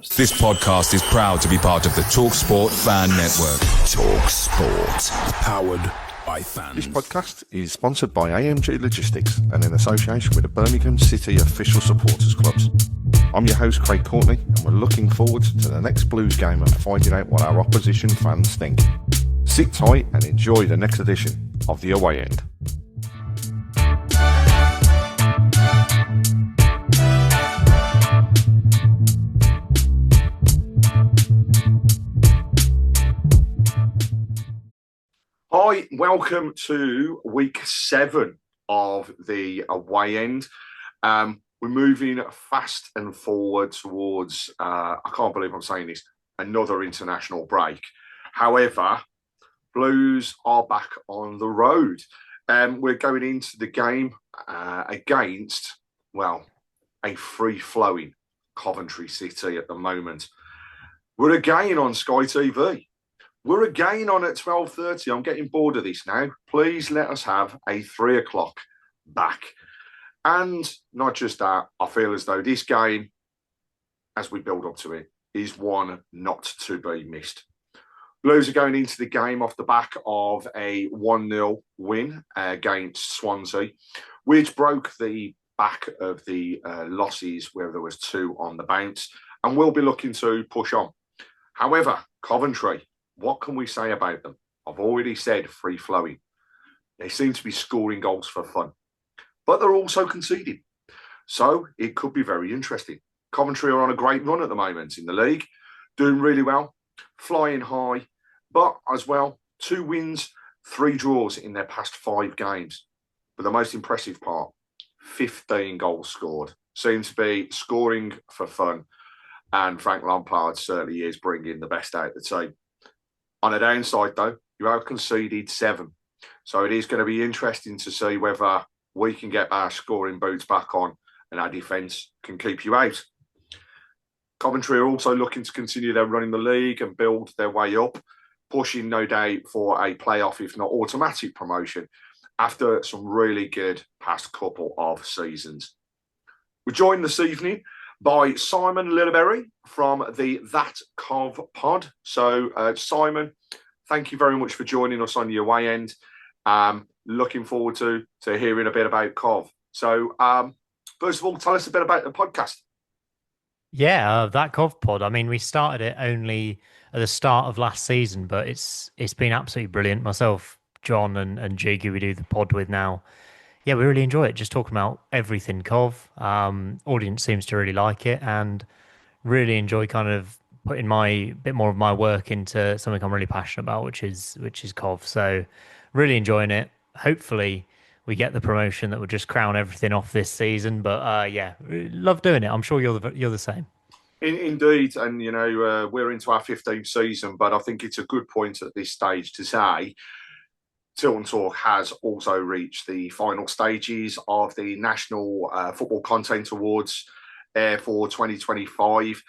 This podcast is proud to be part of the TalkSport Fan Network. TalkSport. Powered by fans. This podcast is sponsored by AMG Logistics and in association with the Birmingham City Official Supporters Clubs. I'm your host, Craig Courtney, and we're looking forward to the next Blues game and finding out what our opposition fans think. Sit tight and enjoy the next edition of The Away End. Hi, welcome to week 7 of the Away End. We're moving fast and forward towards, I can't believe I'm saying this, another international break. However, Blues are back on the road. We're going into the game against, well, a free-flowing Coventry City at the moment. We're again on Sky TV. We're again on at 12:30. I'm getting bored of this now. Please let us have a 3 o'clock back. And not just that, I feel as though this game, as we build up to it, is one not to be missed. Blues are going into the game off the back of a 1-0 win against Swansea, which broke the back of the losses where there was 2 on the bounce, and we'll be looking to push on. However, Coventry, what can we say about them? I've already said free-flowing. They seem to be scoring goals for fun, but they're also conceding. So it could be very interesting. Coventry are on a great run at the moment in the league, doing really well, flying high, but as well, 2 wins, 3 draws in their past 5 games. But the most impressive part, 15 goals scored. Seems to be scoring for fun, and Frank Lampard certainly is bringing the best out of the team. On the downside, though, you have conceded 7. So it is going to be interesting to see whether we can get our scoring boots back on and our defence can keep you out. Coventry are also looking to continue their run in the league and build their way up, pushing no doubt for a playoff, if not automatic promotion, after some really good past couple of seasons. We're joined this evening by Simon Lilleberry from the That Cov pod. So, Simon, thank you very much for joining us on the Away End. Looking forward to hearing a bit about Cov. So, first of all, tell us a bit about the podcast. Yeah, That Cov pod. I mean, we started it only at the start of last season, but it's been absolutely brilliant. Myself, John, and Jig, who we do the pod with now. Yeah, we really enjoy it. Just talking about everything Cov. Audience seems to really like it and really enjoy kind of putting my bit more of my work into something I'm really passionate about, which is Cov. So really enjoying it. Hopefully we get the promotion that will just crown everything off this season. But yeah, love doing it. I'm sure you're the same. Indeed, and you know we're into our 15th season, but I think it's a good point at this stage to say Tilton Talk has also reached the final stages of the National Football Content Awards for 2025.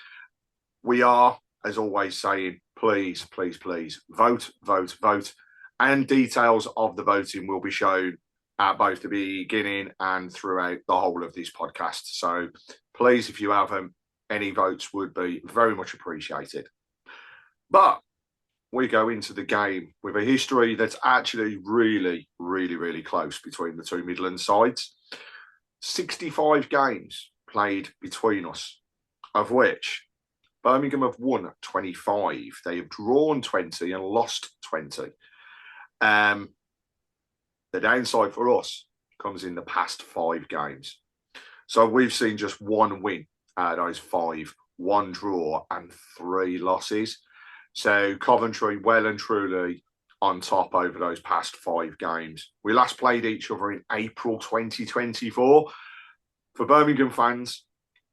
We are, as always, saying, please, please, please, vote, vote, vote. And details of the voting will be shown at both the beginning and throughout the whole of this podcast. So please, if you have them, any votes would be very much appreciated. But we go into the game with a history that's actually really, really, really close between the 2 Midland sides. 65 games played between us, of which Birmingham have won 25. They have drawn 20 and lost 20. The downside for us comes in the past 5 games. So we've seen just 1 win out of those 5, 1 draw and 3 losses. So Coventry well and truly on top over those past 5 games. We last played each other in April 2024. For Birmingham fans,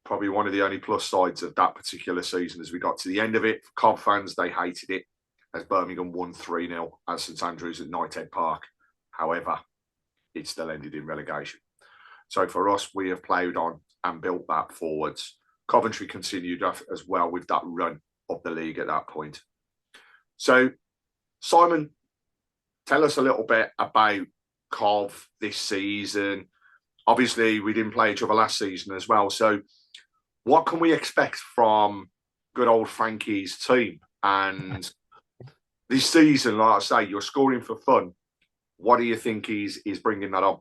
probably one of the only plus sides of that particular season as we got to the end of it. For Cov fans, they hated it as Birmingham won 3-0 at St Andrews at Knighthead Park. However, it still ended in relegation. So for us, we have played on and built that forwards. Coventry continued as well with that run of the league at that point. So, Simon, tell us a little bit about Cov this season. Obviously, we didn't play each other last season as well. So what can we expect from good old Frankie's team. And this season, like I say, you're scoring for fun. What do you think is bringing that on?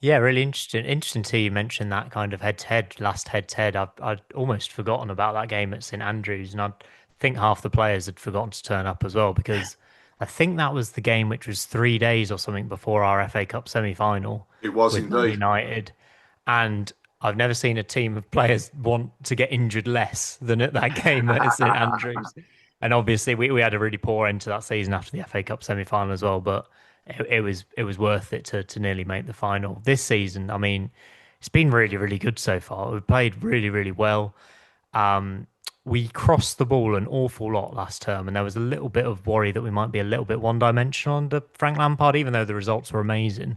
Yeah, really interesting. Interesting to you mention that kind of head-to-head, last head-to-head. I'd almost forgotten about that game at St Andrews, and I think half the players had forgotten to turn up as well because I think that was the game which was 3 days or something before our FA Cup semi-final It was with Man indeed. United, and I've never seen a team of players want to get injured less than at that game at St Andrews. And obviously, we had a really poor end to that season after the FA Cup semi-final as well, but it was worth it to nearly make the final. This season, I mean, it's been really, really good so far. We've played really, really well. Um, we crossed the ball an awful lot last term, and there was a little bit of worry that we might be a little bit one-dimensional under Frank Lampard, even though the results were amazing.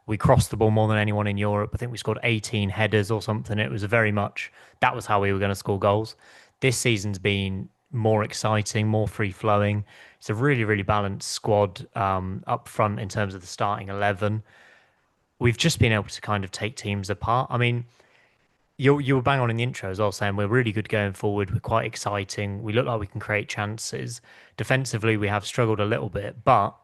We crossed the ball more than anyone in Europe. I think we scored 18 headers or something. It was a very much that was how we were going to score goals. This season's been more exciting, more free flowing. It's a really, really balanced squad up front in terms of the starting 11. We've just been able to kind of take teams apart. I mean, you were bang on in the intro as well, saying we're really good going forward. We're quite exciting. We look like we can create chances. Defensively, we have struggled a little bit, but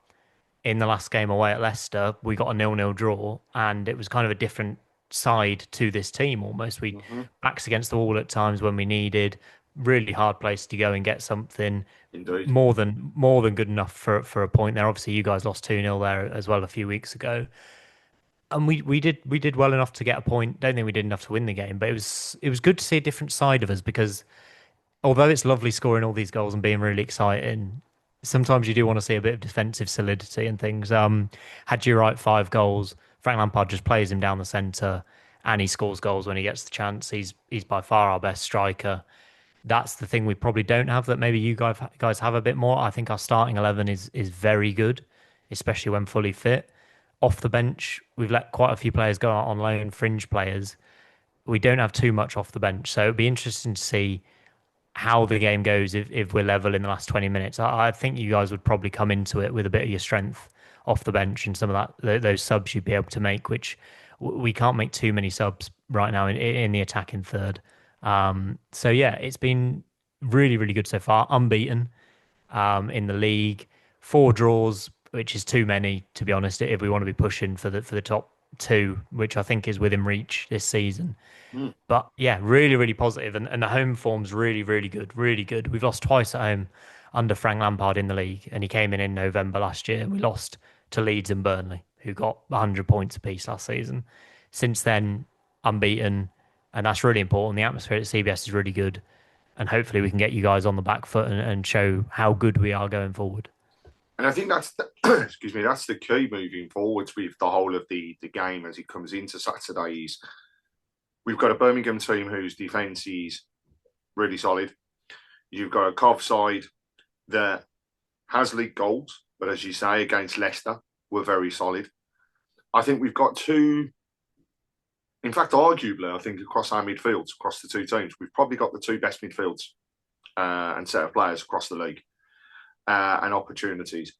in the last game away at Leicester, we got a 0-0 draw, and it was kind of a different side to this team almost. We Mm-hmm. backs against the wall at times when we needed. Really hard place to go and get something Indeed. more than good enough for a point there. Obviously, you guys lost 2-0 there as well a few weeks ago. And we did well enough to get a point. Don't think we did enough to win the game, but it was good to see a different side of us because although it's lovely scoring all these goals and being really exciting, sometimes you do want to see a bit of defensive solidity and things. Had you right 5 goals, Frank Lampard just plays him down the centre and he scores goals when he gets the chance. He's by far our best striker. That's the thing we probably don't have that maybe you guys have a bit more. I think our starting 11 is very good, especially when fully fit. Off the bench, we've let quite a few players go out on loan, fringe players. We don't have too much off the bench, so it'd be interesting to see how the game goes if we're level in the last 20 minutes. I think you guys would probably come into it with a bit of your strength off the bench and some of those subs you'd be able to make, which we can't make too many subs right now in the attacking third. So yeah, it's been really, really good so far. Unbeaten in the league, 4 draws, which is too many to be honest. If we want to be pushing for the top two, which I think is within reach this season. Mm. But yeah, really, really positive, and the home form's really, really good, really good. We've lost twice at home under Frank Lampard in the league, and he came in November last year, and we lost to Leeds and Burnley, who got 100 points apiece last season. Since then, unbeaten, and that's really important. The atmosphere at CBS is really good, and hopefully we can get you guys on the back foot and show how good we are going forward. And I think that's the, excuse me, that's the key moving forwards with the whole of the game as it comes into Saturdays. We've got a Birmingham team whose defence is really solid. You've got a Cov side that has league goals, but as you say, against Leicester, we're very solid. I think we've got two, in fact, arguably, I think across our midfields, across the two teams, we've probably got the two best midfields and set of players across the league and opportunities.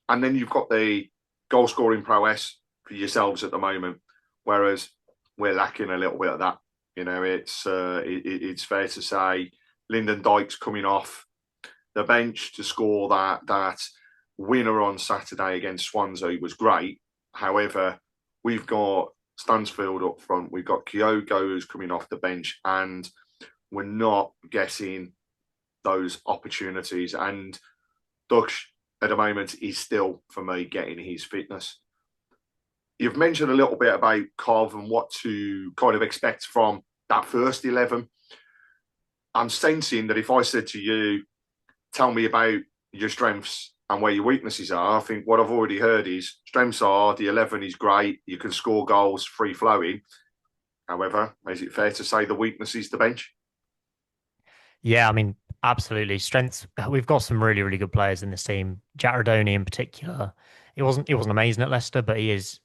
And then you've got the goal scoring prowess for yourselves at the moment, whereas we're lacking a little bit of that. You know, it's fair to say Lyndon Dykes coming off the bench to score that winner on Saturday against Swansea was great. However, we've got Stansfield up front, we've got Kyogo who's coming off the bench, and we're not getting those opportunities. And Dutch at the moment is still, for me, getting his fitness. You've mentioned a little bit about Cov and what to kind of expect from that first 11. I'm sensing that if I said to you, tell me about your strengths and where your weaknesses are, I think what I've already heard is strengths are the 11 is great, you can score goals, free flowing. However, is it fair to say the weakness is the bench? Yeah, I mean, absolutely. Strengths. We've got some really, really good players in this team. Jack Rodoni in particular. He wasn't amazing at Leicester, but he is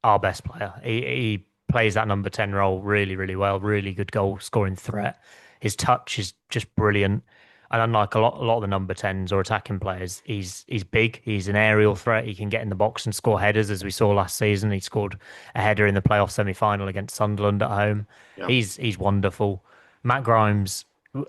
our best player. He plays that number 10 role really, really well. Really good goal scoring threat. His touch is just brilliant. And unlike a lot of the number 10s or attacking players, he's big. He's an aerial threat. He can get in the box and score headers, as we saw last season. He scored a header in the playoff semi-final against Sunderland at home. Yeah. He's wonderful. Matt Grimes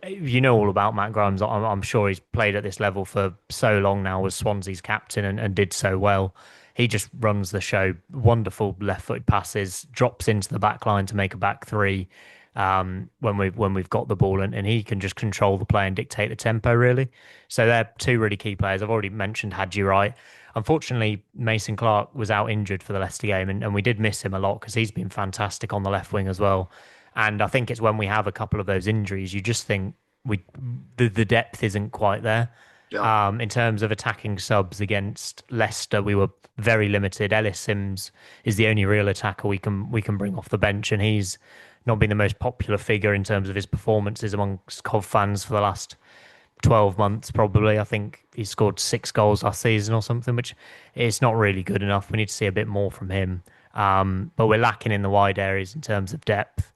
you know all about Matt Grimes. I'm sure he's played at this level for so long now, was Swansea's captain and did so well. He just runs the show. Wonderful left-footed passes, drops into the back line to make a back three when we've got the ball, and he can just control the play and dictate the tempo really. So they're two really key players. I've already mentioned Hadji Wright. Unfortunately, Mason Clark was out injured for the Leicester game, and we did miss him a lot because he's been fantastic on the left wing as well. And I think it's when we have a couple of those injuries, you just think the depth isn't quite there. Yeah. In terms of attacking subs against Leicester, we were very limited. Ellis Sims is the only real attacker we can bring off the bench, and he's not been the most popular figure in terms of his performances amongst Cov fans for the last 12 months, probably. I think he scored 6 goals last season or something, which is not really good enough. We need to see a bit more from him. But we're lacking in the wide areas in terms of depth.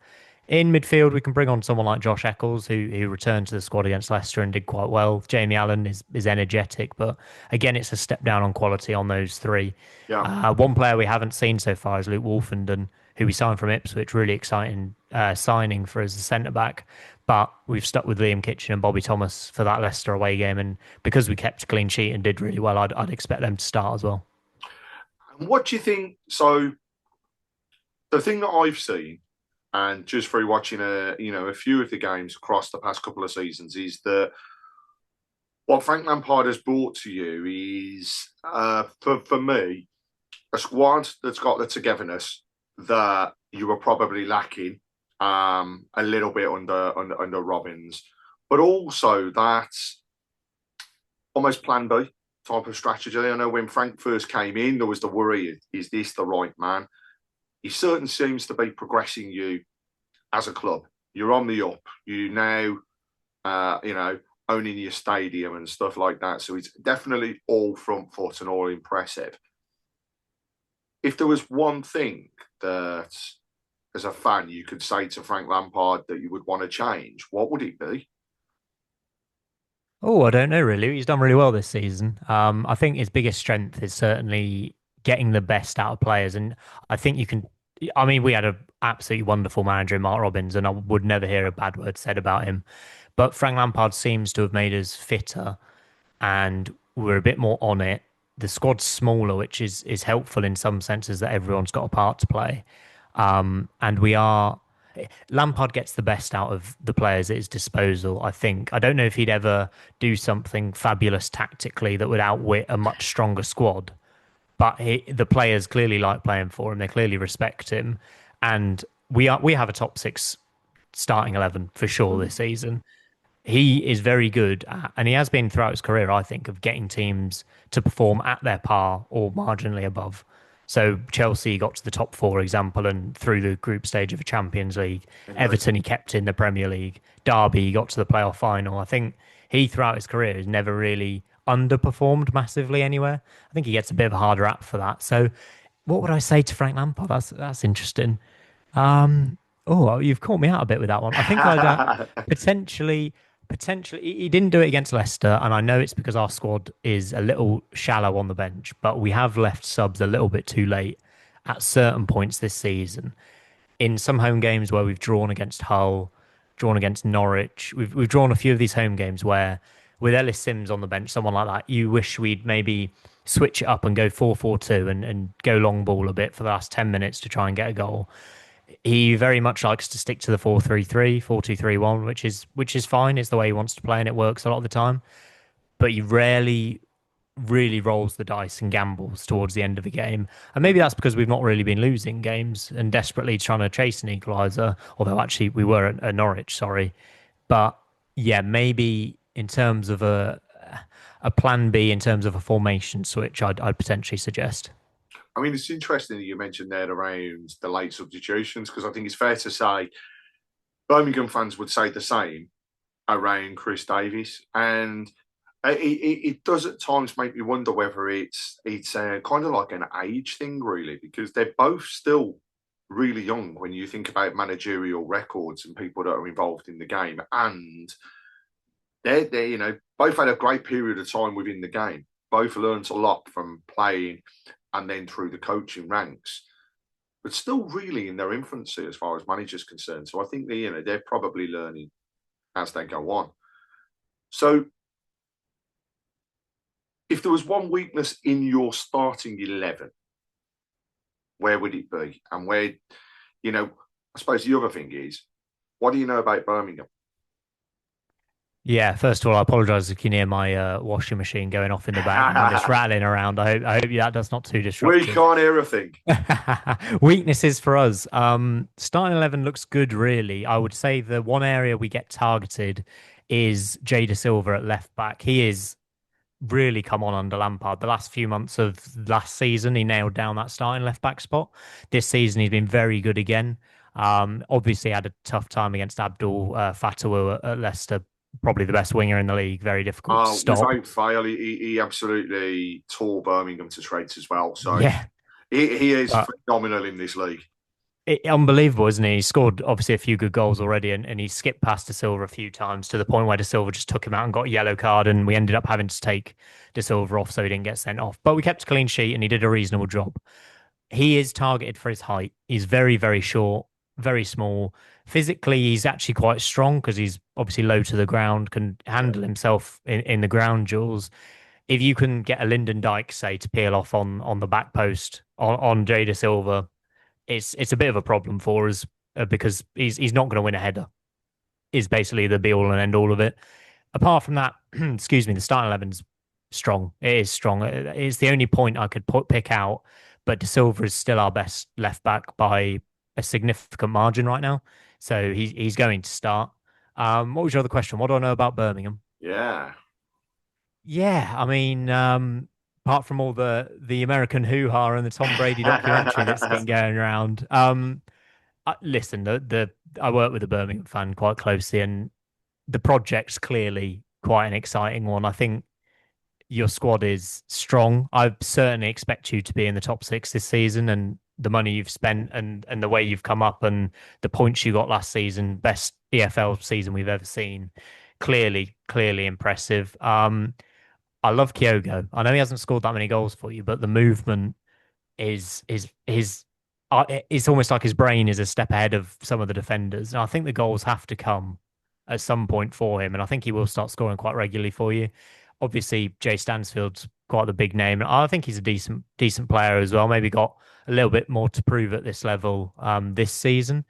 In midfield, we can bring on someone like Josh Eccles, who returned to the squad against Leicester and did quite well. Jamie Allen is energetic, but again, it's a step down on quality on those three. Yeah. One player we haven't seen so far is Luke Wolfenden, who we signed from Ipswich. Really exciting signing for as a centre back. But we've stuck with Liam Kitchen and Bobby Thomas for that Leicester away game, and because we kept a clean sheet and did really well, I'd expect them to start as well. What do you think? So the thing that I've seen, and just through watching a few of the games across the past couple of seasons, is that what Frank Lampard has brought to you is, for me, a squad that's got the togetherness that you were probably lacking a little bit under Robbins, but also that almost plan B type of strategy. I know when Frank first came in, there was the worry: is this the right man? He certainly seems to be progressing you as a club. You're on the up. You now, owning your stadium and stuff like that. So it's definitely all front foot and all impressive. If there was one thing that, as a fan, you could say to Frank Lampard that you would want to change, what would it be? Oh, I don't know really. He's done really well this season. I think his biggest strength is certainly getting the best out of players, and I think you can. I mean, we had an absolutely wonderful manager in Mark Robbins, and I would never hear a bad word said about him. But Frank Lampard seems to have made us fitter, and we're a bit more on it. The squad's smaller, which is helpful in some senses that everyone's got a part to play. And we are Lampard gets the best out of the players at his disposal, I think. I don't know if he'd ever do something fabulous tactically that would outwit a much stronger squad, but the players clearly like playing for him. They clearly respect him, and we have a top six starting 11 for sure this season. He is very good at, and he has been throughout his career, I think, of getting teams to perform at their par or marginally above. So Chelsea got to the top four example and through the group stage of a Champions League. Everton he kept in the Premier League. Derby he got to the playoff final. I think he throughout his career has never really underperformed massively anywhere. I think he gets a bit of a harder rap for that. So what would I say to Frank Lampard? That's interesting. Oh, you've caught me out a bit with that one. I think I'd potentially he didn't do it against Leicester, and I know it's because our squad is a little shallow on the bench, but we have left subs a little bit too late at certain points this season. In some home games where we've drawn against Hull, drawn against Norwich, we've drawn a few of these home games where with Ellis Sims on the bench, someone like that, you wish we'd maybe switch it up and go 4-4-2 and go long ball a bit for the last 10 minutes to try and get a goal. He very much likes to stick to the 4-3-3, 4-2-3-1, which is fine. It's the way he wants to play, and it works a lot of the time. But he rarely really rolls the dice and gambles towards the end of a game. And maybe that's because we've not really been losing games and desperately trying to chase an equaliser, although actually we were at Norwich, sorry. But yeah, maybe in terms of a plan B, in terms of a formation switch, I'd potentially suggest. I mean, it's interesting that you mentioned there around the late substitutions, because I think it's fair to say Birmingham fans would say the same around Chris Davies. And it does at times make me wonder whether it's kind of like an age thing, really, because they're both still really young when you think about managerial records and people that are involved in the game. And they're both had a great period of time within the game. Both learned a lot from playing and then through the coaching ranks, but still really in their infancy as far as managers concerned. So I think they're probably learning as they go on. So, if there was one weakness in your starting 11, where would it be? And where, I suppose the other thing is, what do you know about Birmingham? Yeah, first of all, I apologise if you can hear my washing machine going off in the background. It's rattling around. I hope that's not too We disruptive. can't hear a thing. Weaknesses for us. Starting 11 looks good, really. I would say the one area we get targeted is Jay Da Silva at left back. He is really come on under Lampard. The last few months of last season, he nailed down that starting left back spot. This season, he's been very good again. Obviously, had a tough time against Abdul Fatah at Leicester, probably the best winger in the league. Very difficult to stop. Without fail, he absolutely tore Birmingham to shreds as well. So Yeah, he is phenomenal in this league. Unbelievable, isn't he? He scored obviously a few good goals already, and he skipped past Da Silva a few times to the point where Da Silva just took him out and got a yellow card, and we ended up having to take Da Silva off so he didn't get sent off. But we kept a clean sheet, and he did a reasonable job. He is targeted for his height. He's very, very short, very small. Physically, he's actually quite strong because he's obviously low to the ground, can handle himself in the ground duels. If you can get a Lyndon Dykes, say, to peel off on the back post on Jay Da Silva, it's a bit of a problem for us because he's not going to win a header. Is basically the be all and end all of it. Apart from that, excuse me, the starting 11's strong. It is strong. It's the only point I could pick out. But Da Silva is still our best left back by a significant margin right now. So he's going to start. What was your other question? What do I know about Birmingham? Yeah. Yeah, I mean, apart from all the American hoo-ha and the Tom Brady documentary that's been going around, listen, the I work with a Birmingham fan quite closely, and the project's clearly quite an exciting one. I think your squad is strong. I certainly expect you to be in the top six this season, and the money you've spent and the way you've come up and the points you got last season, best EFL season we've ever seen. Clearly impressive. I love Kyogo. I know he hasn't scored that many goals for you, but the movement is it's almost like his brain is a step ahead of some of the defenders. And I think the goals have to come at some point for him, and I think he will start scoring quite regularly for you. Obviously, Jay Stansfield's quite the big name. I think he's a decent player as well. Maybe got a little bit more to prove at this level this season.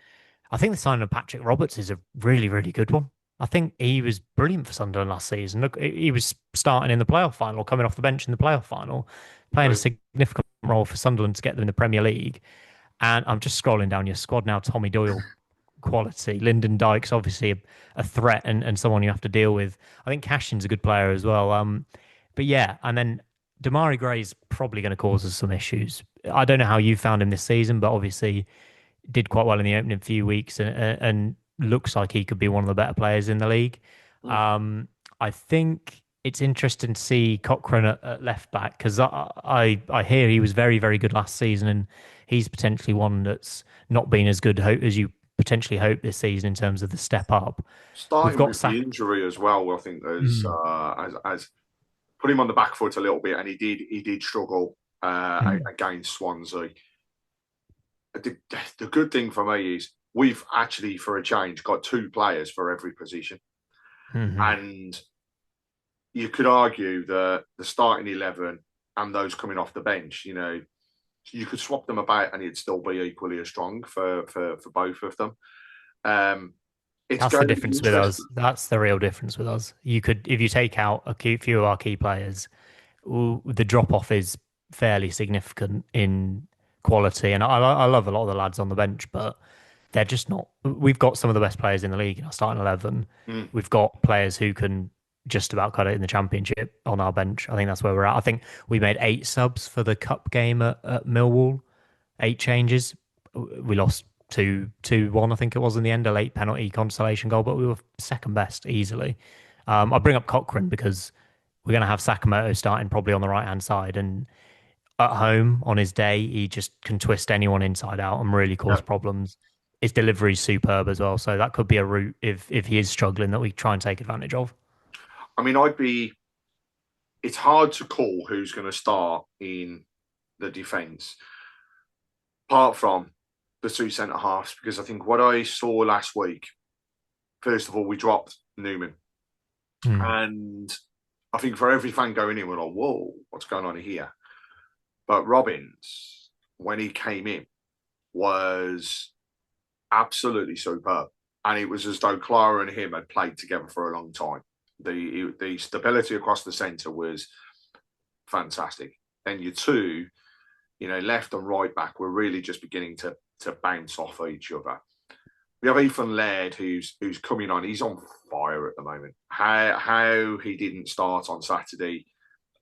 I think the signing of Patrick Roberts is a really, really good one. I think he was brilliant for Sunderland last season. Look, he was starting in the playoff final, coming off the bench in the playoff final, playing a significant role for Sunderland to get them in the Premier League. And I'm just scrolling down your squad now. Tommy Doyle, quality. Lyndon Dykes, obviously a threat and someone you have to deal with. I think Cashin's a good player as well. But yeah, and then Damari Gray's probably going to cause us some issues. I don't know how you found him this season, but obviously did quite well in the opening few weeks and looks like he could be one of the better players in the league. I think it's interesting to see Cochrane at left back because I hear he was very, very good last season and he's potentially one that's not been as good as you potentially hope this season in terms of the step up. Starting with the injury as well, I think there's as put him on the back foot a little bit, and he did struggle against Swansea. The good thing for me is we've actually, for a change, got two players for every position. And you could argue that the starting 11 and those coming off the bench, you could swap them about and it'd still be equally as strong for both of them. That's the difference with us. That's the real difference with us. You could, if you take out a few of our key players, the drop off is fairly significant in quality. And I love a lot of the lads on the bench, but they're just not. We've got some of the best players in the league in our starting 11. We've got players who can just about cut it in the Championship on our bench. I think that's where we're at. I think we made 8 subs for the cup game at Millwall, 8 changes. We lost 2-1, I think it was in the end, a late penalty consolation goal, but we were second best easily. I bring up Cochrane because we're going to have Sakamoto starting probably on the right-hand side, and at home on his day, he just can twist anyone inside out and really cause problems. His delivery is superb as well, so that could be a route if he is struggling that we try and take advantage of. I mean, it's hard to call who's going to start in the defence, apart from the 2 centre halves, because I think what I saw last week, first of all, we dropped Newman. Hmm. And I think for every fan going in, we're like, whoa, what's going on here? But Robbins, when he came in, was absolutely superb. And it was as though Clara and him had played together for a long time. The stability across the centre was fantastic. And your two, left and right back were really just beginning to bounce off each other. We have Ethan Laird, who's coming on. He's on fire at the moment. How he didn't start on Saturday,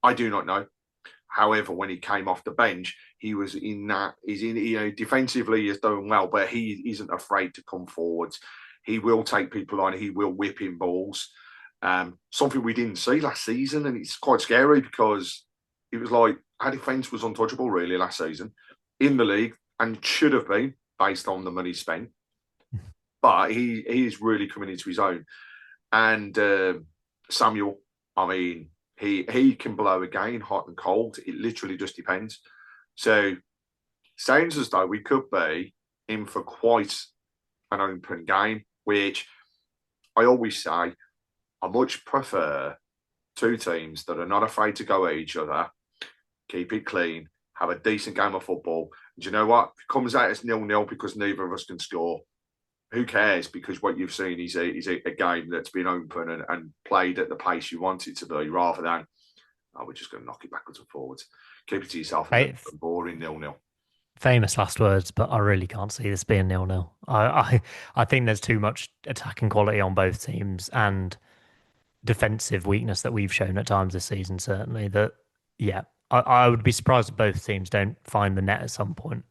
I do not know. However, when he came off the bench, he was in that. He's in, defensively, he's doing well, but he isn't afraid to come forwards. He will take people on. He will whip in balls. Something we didn't see last season, and it's quite scary because it was like our defence was untouchable really last season in the league, and should have been based on the money spent. But he is really coming into his own. And Samuel, I mean, he can blow again, hot and cold. It literally just depends. So sounds as though we could be in for quite an open game, which I always say I much prefer two teams that are not afraid to go at each other, keep it clean, have a decent game of football. And you know what? If it comes out as 0-0 because neither of us can score, who cares? Because what you've seen is a game that's been open and played at the pace you want it to be, rather than, we're just going to knock it backwards and forwards. Keep it to yourself. Right. Boring 0-0. Famous last words, but I really can't see this being 0-0. I think there's too much attacking quality on both teams and defensive weakness that we've shown at times this season, certainly. That, yeah, I would be surprised if both teams don't find the net at some point.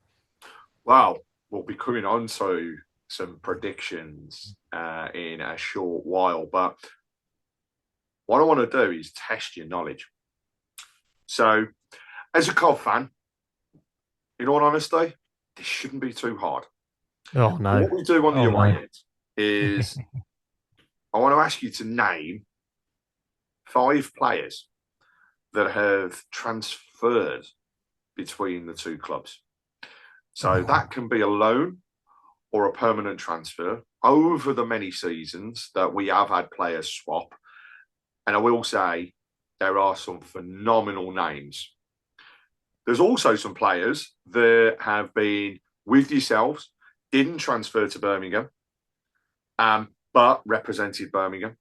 Well, we'll be coming on to some predictions in a short while, but what I want to do is test your knowledge. So, as a Cov fan, in all honesty, this shouldn't be too hard. Oh no! What we do on the away end is I want to ask you to name 5 players that have transferred between the two clubs. So that can be a loan or a permanent transfer over the many seasons that we have had players swap. And I will say there are some phenomenal names. There's also some players that have been with yourselves, didn't transfer to Birmingham, but represented Birmingham.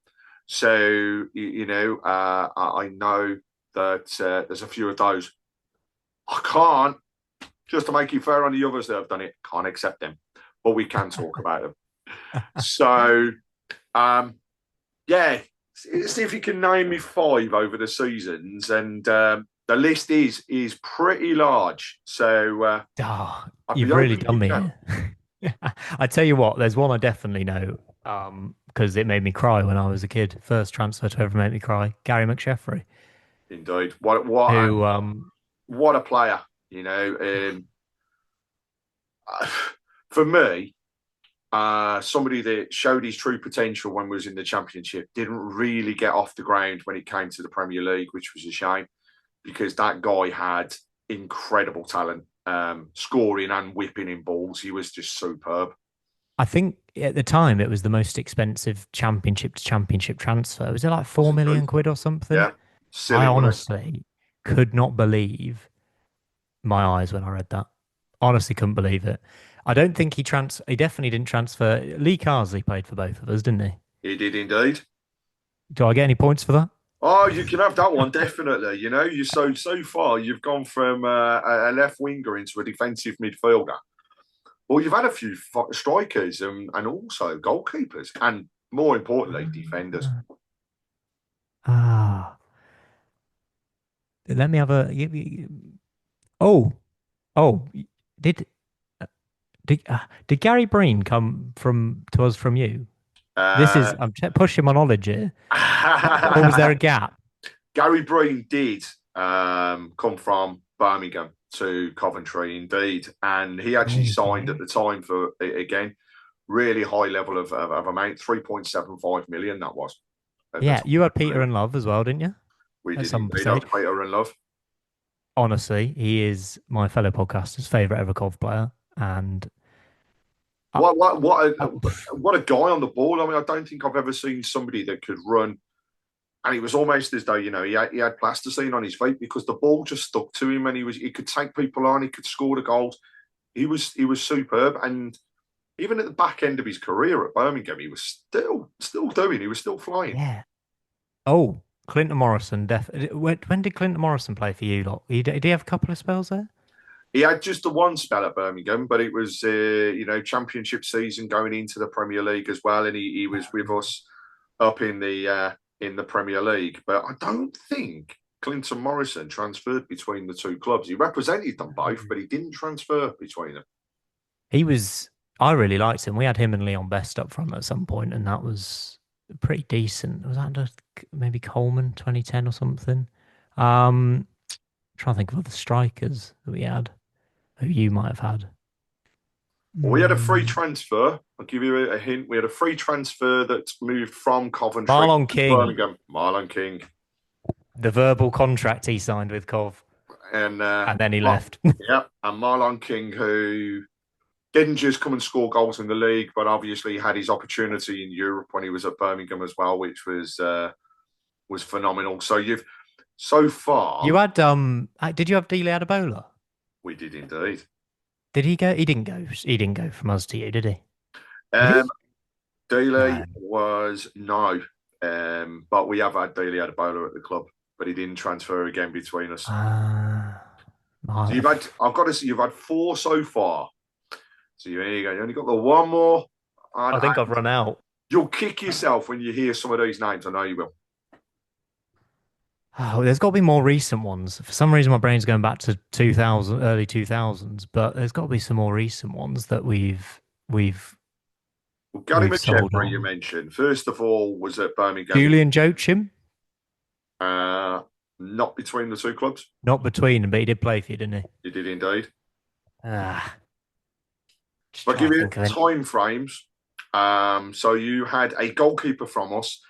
So, I know that there's a few of those. I can't, just to make it fair on the others that have done it, can't accept them. But we can talk about them. So, see if you can name me 5 over the seasons. And the list is pretty large. So, you've really done me. I tell you what, there's one I definitely know because it made me cry when I was a kid. First transfer to ever make me cry, Gary McSheffrey. Indeed. What a player, for me, somebody that showed his true potential when we was in the Championship, didn't really get off the ground when it came to the Premier League, which was a shame because that guy had incredible talent, scoring and whipping in balls. He was just superb. I think at the time it was the most expensive championship to championship transfer. Was it like 4 million quid or something? Yeah. I honestly could not believe my eyes when I read that. Honestly, couldn't believe it. I don't think he definitely didn't transfer. Lee Carsley played for both of us, didn't he? He did indeed. Do I get any points for that? Oh, you can have that one, definitely. You so far you've gone from a left winger into a defensive midfielder. Well, you've had a few strikers and also goalkeepers, and more importantly, defenders. Let me have a. Did Gary Breen come to us from you? I'm pushing my knowledge here. Or was there a gap? Gary Breen did come from Birmingham to Coventry, indeed, and he actually signed at the time for, again, really high level of amount, 3.75 million. That was. Yeah, you had Peter and Love as well, didn't you? We did indeed have Peter and Love. Honestly, he is my fellow podcaster's favourite ever Cov player, and What a guy on the ball. I mean, I don't think I've ever seen somebody that could run. And it was almost as though, he had plasticine on his feet because the ball just stuck to him and he could take people on, he could score the goals. He was superb. And even at the back end of his career at Birmingham, he was still flying. Yeah. Oh, Clinton Morrison. When did Clinton Morrison play for you lot? Did he have a couple of spells there? He had just the one spell at Birmingham, but it was, championship season going into the Premier League as well. And he was with us up in the Premier League. But I don't think Clinton Morrison transferred between the two clubs. He represented them both, but he didn't transfer between them. I really liked him. We had him and Leon Best up front at some point, and that was pretty decent. Was that under maybe Coleman 2010 or something? Trying to think of other strikers that we had, who you might have had. Well, we had a free transfer. I'll give you a hint. We had a free transfer that moved from Coventry Marlon to King. Birmingham. Marlon King. The verbal contract he signed with Cov. And then he left. Yeah, and Marlon King, who didn't just come and score goals in the league, but obviously had his opportunity in Europe when he was at Birmingham as well, which was phenomenal. So so far you had did you have Dele Adebola? We did indeed. Did he go? He didn't go. He didn't go from us to you, did he? Dele was no, but we have had Dele Adebola at the club, but he didn't transfer again between us. So you've had 4 so far. So there you go. You only got the one more. I think I've run out. You'll kick yourself when you hear some of these names. I know you will. Oh, there's got to be more recent ones. For some reason, my brain's going back to early 2000s, but there's got to be some more recent ones that we've. Well, Gary McChesney, you mentioned, first of all, was at Birmingham. Julian Joachim? Not between the two clubs. Not between them, but he did play for you, didn't he? He did indeed. I'll give you time frames. So you had a goalkeeper from us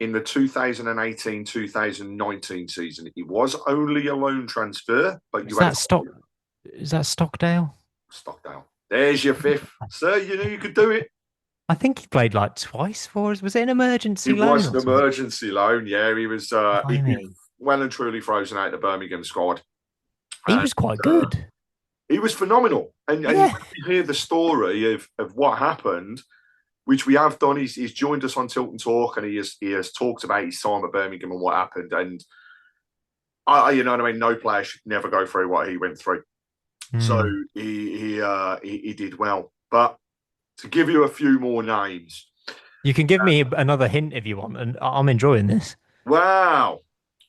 in the 2018-2019 season. He was only a loan transfer, but Is that Stockdale? Stockdale. There's your 5th. Sir, you knew you could do it. I think he played like twice for us. Was it an emergency loan? It was an emergency loan, yeah. He was well and truly frozen out of the Birmingham squad. He was quite good. He was phenomenal. And you hear the story of what happened, which we have done. He's joined us on Tilton Talk, and he has talked about his time at Birmingham and what happened. And you know what I mean? No player should never go through what he went through. So he did well. But to give you a few more names, you can give me another hint if you want, and I'm enjoying this. Wow!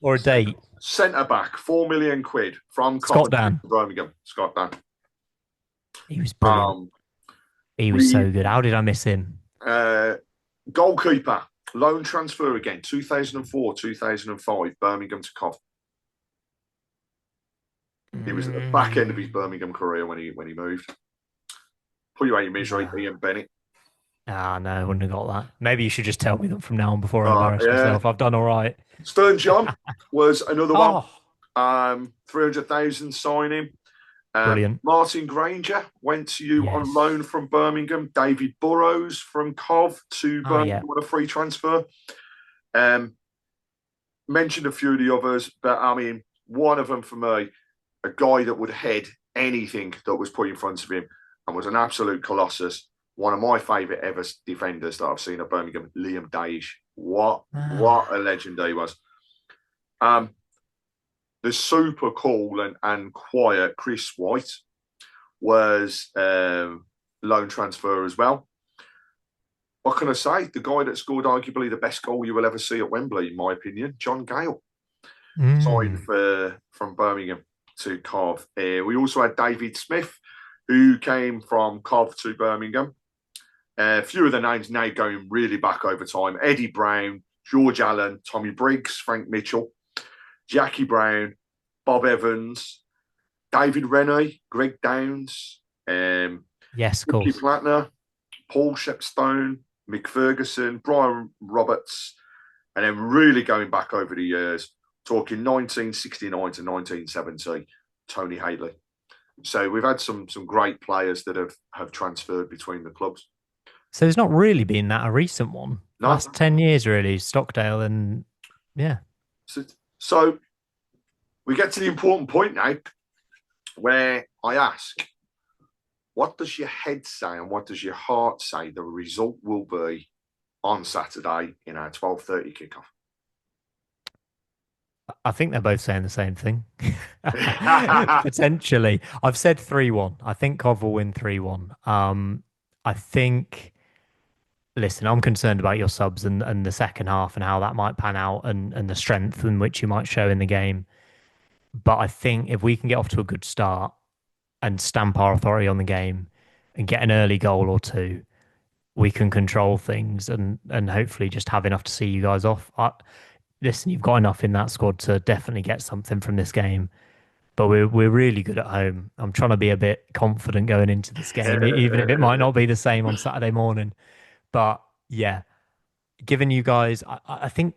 Or a date. Centre back, £4 million from Scott Dan. Birmingham. Scott Dan. He was brilliant. He was so good. How did I miss him? Goalkeeper, loan transfer again, 2004, 2005, Birmingham to Cov. He was at the back end of his Birmingham career when he moved. Put you out your misery, Ian Bennett. No, I wouldn't have got that. Maybe you should just tell me them from now on before I embarrass myself. I've done all right. Stern John was another one. 300,000 signing. Brilliant. Martin Granger went to you on loan from Birmingham. David Burrows from Cov to Birmingham on a free transfer. Mentioned a few of the others, but I mean, one of them for me, a guy that would head anything that was put in front of him and was an absolute colossus. One of my favourite ever defenders that I've seen at Birmingham, Liam Daish. What a legend he was. The super cool and quiet Chris White was loan transfer as well. What can I say? The guy that scored arguably the best goal you will ever see at Wembley, in my opinion, John Gale, signed from Birmingham to Cov. We also had David Smith, who came from Cov to Birmingham. A few of the names now going really back over time. Eddie Brown, George Allen, Tommy Briggs, Frank Mitchell, Jackie Brown, Bob Evans, David Rennie, Greg Downs, of course, Plattner, Paul Shepstone, Mick Ferguson, Brian Roberts, and then really going back over the years, talking 1969 to 1970, Tony Haley. So we've had some great players that have transferred between the clubs. So there's not really been that a recent one. No, Last 10 years, really, Stockdale and yeah. so we get to the important point now where I ask, what does your head say and what does your heart say the result will be on Saturday in our 12:30 kickoff? I think they're both saying the same thing. Potentially. I've said 3-1. I think Cov will win 3-1. I think, listen, I'm concerned about your subs and the second half and how that might pan out and the strength in which you might show in the game. But I think if we can get off to a good start and stamp our authority on the game and get an early goal or two, we can control things and hopefully just have enough to see you guys off. Listen, you've got enough in that squad to definitely get something from this game. But we're really good at home. I'm trying to be a bit confident going into this game, even if it might not be the same on Saturday morning. But yeah, given you guys, I think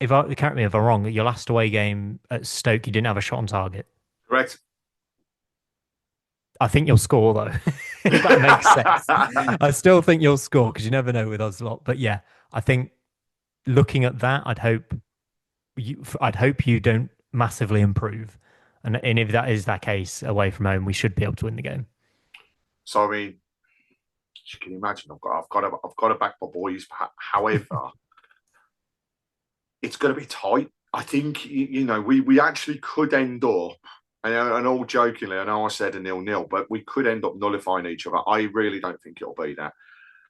correct me if I'm wrong, your last away game at Stoke, you didn't have a shot on target. Correct. I think you'll score though, if that makes sense. I still think you'll score because you never know with us a lot. But yeah, I think looking at that, I'd hope you don't massively improve. And if that is that case away from home, we should be able to win the game. So I mean, you can imagine I've got to back my boys. However, it's going to be tight. I think we actually could end up, and all jokingly, I know I said a 0-0, but we could end up nullifying each other. I really don't think it'll be that.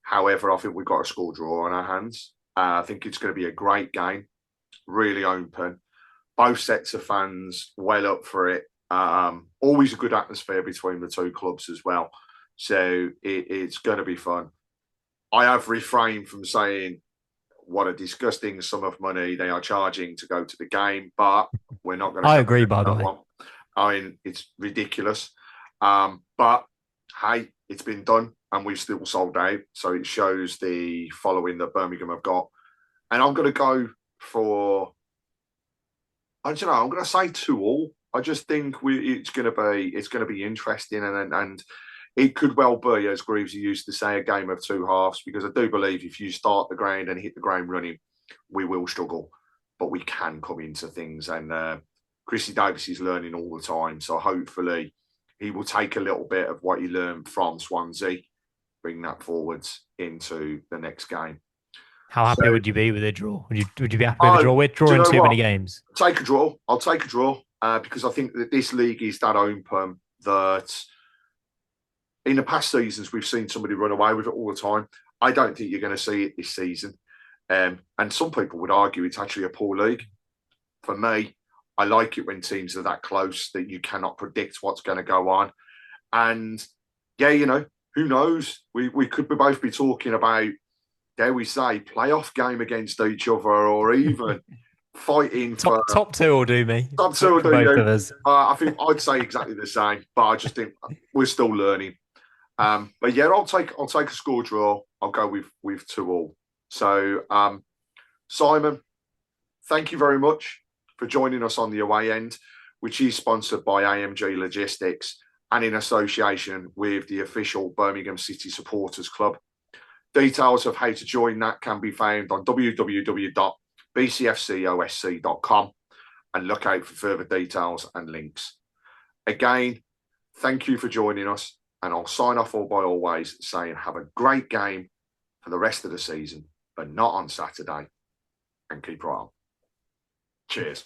However, I think we've got a score draw on our hands. I think it's going to be a great game, really open. Both sets of fans well up for it. Always a good atmosphere between the two clubs as well. So it's going to be fun. I have refrained from saying what a disgusting sum of money they are charging to go to the game, but we're not going to. I agree, by the way. I mean, it's ridiculous. But hey, it's been done and we've still sold out. So it shows the following that Birmingham have got. And I'm going to go for, I don't know, I'm going to say 2-2. I just think it's going to be interesting and it could well be, as Greaves used to say, a game of two halves, because I do believe if you start the ground and hit the ground running, we will struggle, but we can come into things. And Chrissy Davis is learning all the time, so hopefully he will take a little bit of what he learned from Swansea, bring that forwards into the next game. How happy would you be with a draw? Would you be happy with a draw? We're drawing too many games. I'll take a draw because I think that this league is that open that in the past seasons we've seen somebody run away with it all the time. I don't think you're going to see it this season. And some people would argue it's actually a poor league. For me, I like it when teams are that close that you cannot predict what's going to go on. And yeah, who knows? We could both be talking about, dare we say, playoff game against each other, or even fighting for top two will do me. Top two will do both of us. I think I'd say exactly the same, but I just think we're still learning. But yeah, I'll take a score draw. I'll go with 2-2. So Simon, thank you very much for joining us on the away end, which is sponsored by AMG Logistics and in association with the official Birmingham City Supporters Club. Details of how to join that can be found on www.bcfcosc.com and look out for further details and links. Again, thank you for joining us, and I'll sign off all by always saying have a great game for the rest of the season, but not on Saturday, and keep right on. Cheers.